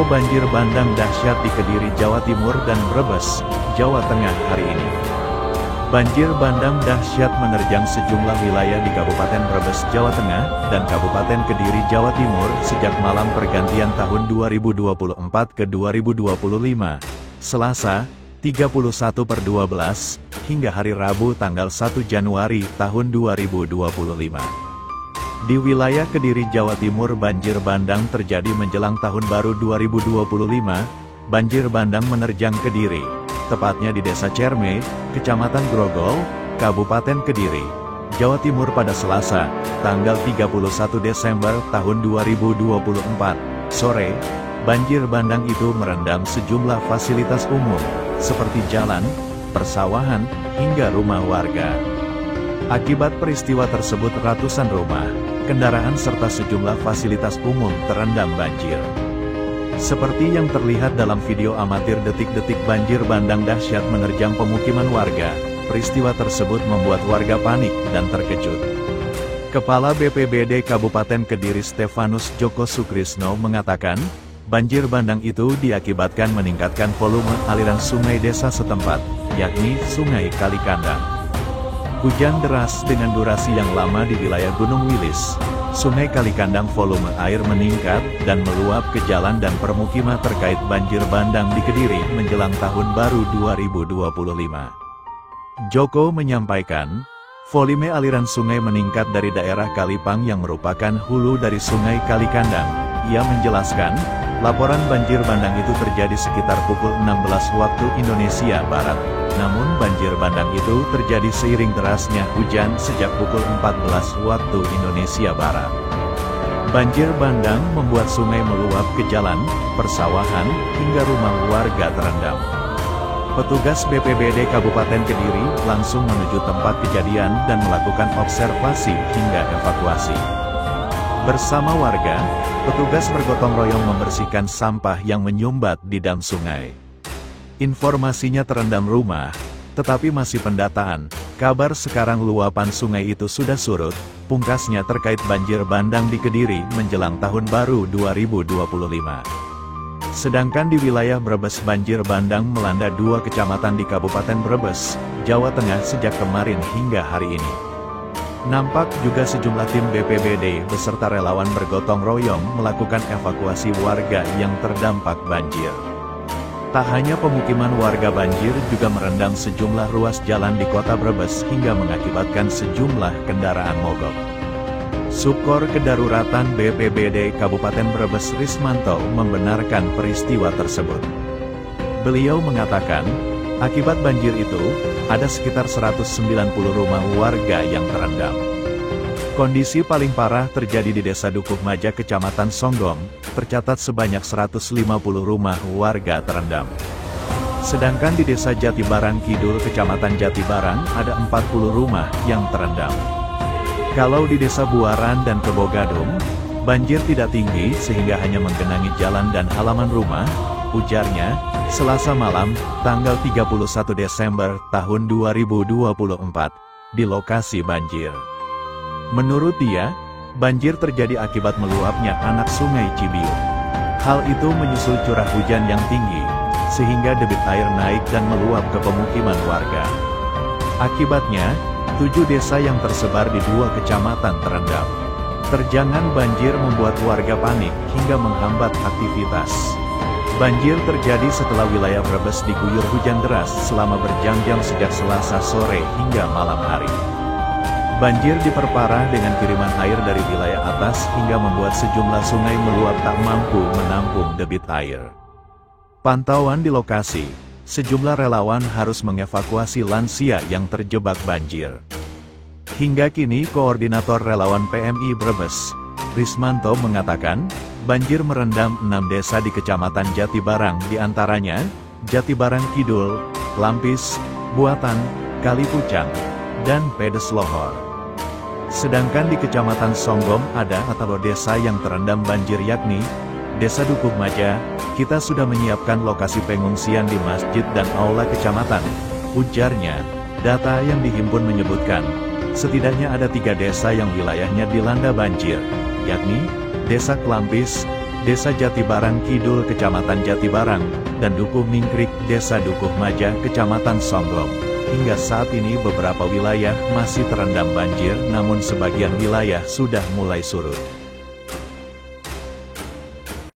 banjir bandang dahsyat di Kediri, Jawa Timur dan Brebes, Jawa Tengah hari ini. Banjir bandang dahsyat menerjang sejumlah wilayah di Kabupaten Brebes, Jawa Tengah, dan Kabupaten Kediri, Jawa Timur sejak malam pergantian tahun 2024 ke 2025, Selasa, 31/12, hingga hari Rabu tanggal 1 Januari tahun 2025. Di wilayah Kediri, Jawa Timur banjir bandang terjadi menjelang Tahun Baru 2025, banjir bandang menerjang Kediri, tepatnya di Desa Cerme, Kecamatan Grogol, Kabupaten Kediri, Jawa Timur pada Selasa, tanggal 31 Desember tahun 2024, sore. Banjir bandang itu merendam sejumlah fasilitas umum, seperti jalan, persawahan, hingga rumah warga. Akibat peristiwa tersebut ratusan rumah, kendaraan serta sejumlah fasilitas umum terendam banjir. Seperti yang terlihat dalam video amatir detik-detik banjir bandang dahsyat menerjang pemukiman warga, peristiwa tersebut membuat warga panik dan terkejut. Kepala BPBD Kabupaten Kediri Stefanus Joko Sukrisno mengatakan, banjir bandang itu diakibatkan meningkatkan volume aliran sungai desa setempat, yakni Sungai Kalikandang. Hujan deras dengan durasi yang lama di wilayah Gunung Wilis, Sungai Kalikandang volume air meningkat dan meluap ke jalan dan permukiman terkait banjir bandang di Kediri menjelang Tahun Baru 2025. Joko menyampaikan, volume aliran sungai meningkat dari daerah Kalipang yang merupakan hulu dari Sungai Kalikandang. Ia menjelaskan, laporan banjir bandang itu terjadi sekitar pukul 16 waktu Indonesia Barat. Namun banjir bandang itu terjadi seiring derasnya hujan sejak pukul 14 waktu Indonesia Barat. Banjir bandang membuat sungai meluap ke jalan, persawahan, hingga rumah warga terendam. Petugas BPBD Kabupaten Kediri langsung menuju tempat kejadian dan melakukan observasi hingga evakuasi. Bersama warga, petugas bergotong royong membersihkan sampah yang menyumbat di dam sungai. Informasinya terendam rumah, tetapi masih pendataan. Kabar sekarang luapan sungai itu sudah surut, pungkasnya terkait banjir bandang di Kediri menjelang Tahun Baru 2025. Sedangkan di wilayah Brebes banjir bandang melanda 2 kecamatan di Kabupaten Brebes, Jawa Tengah sejak kemarin hingga hari ini. Nampak juga sejumlah tim BPBD beserta relawan bergotong royong melakukan evakuasi warga yang terdampak banjir. Tak hanya pemukiman warga, banjir juga merendam sejumlah ruas jalan di kota Brebes hingga mengakibatkan sejumlah kendaraan mogok. Subkor Kedaruratan BPBD Kabupaten Brebes Rismanto membenarkan peristiwa tersebut. Beliau mengatakan, akibat banjir itu, ada sekitar 190 rumah warga yang terendam. Kondisi paling parah terjadi di Desa Dukuh Maja Kecamatan Songgom, tercatat sebanyak 150 rumah warga terendam. Sedangkan di Desa Jatibarang Kidul Kecamatan Jatibarang ada 40 rumah yang terendam. Kalau di Desa Buaran dan Kebogadung, banjir tidak tinggi sehingga hanya menggenangi jalan dan halaman rumah, ujarnya, Selasa malam, tanggal 31 Desember tahun 2024, di lokasi banjir. Menurut dia, banjir terjadi akibat meluapnya anak sungai Cibiu. Hal itu menyusul curah hujan yang tinggi, sehingga debit air naik dan meluap ke pemukiman warga. Akibatnya, 7 desa yang tersebar di 2 kecamatan terendam. Terjangan banjir membuat warga panik hingga menghambat aktivitas. Banjir terjadi setelah wilayah Brebes diguyur hujan deras selama berjam-jam sejak Selasa sore hingga malam hari. Banjir diperparah dengan kiriman air dari wilayah atas hingga membuat sejumlah sungai meluap tak mampu menampung debit air. Pantauan di lokasi, sejumlah relawan harus mengevakuasi lansia yang terjebak banjir. Hingga kini Koordinator Relawan PMI Brebes, Rismanto mengatakan, banjir merendam 6 desa di Kecamatan Jatibarang, diantaranya Jatibarang Kidul, Lampis, Buatan, Kalipucang, dan Pedes Lohor. Sedangkan di Kecamatan Songgom ada 4 desa yang terendam banjir yakni Desa Dukuh Maja. Kita sudah menyiapkan lokasi pengungsian di masjid dan aula kecamatan, ujarnya. Data yang dihimpun menyebutkan, setidaknya ada 3 desa yang wilayahnya dilanda banjir, yakni Desa Klampis, Desa Jatibarang Kidul Kecamatan Jatibarang, dan Dukuh Mingkrik Desa Dukuh Maja Kecamatan Songgong. Hingga saat ini beberapa wilayah masih terendam banjir, namun sebagian wilayah sudah mulai surut.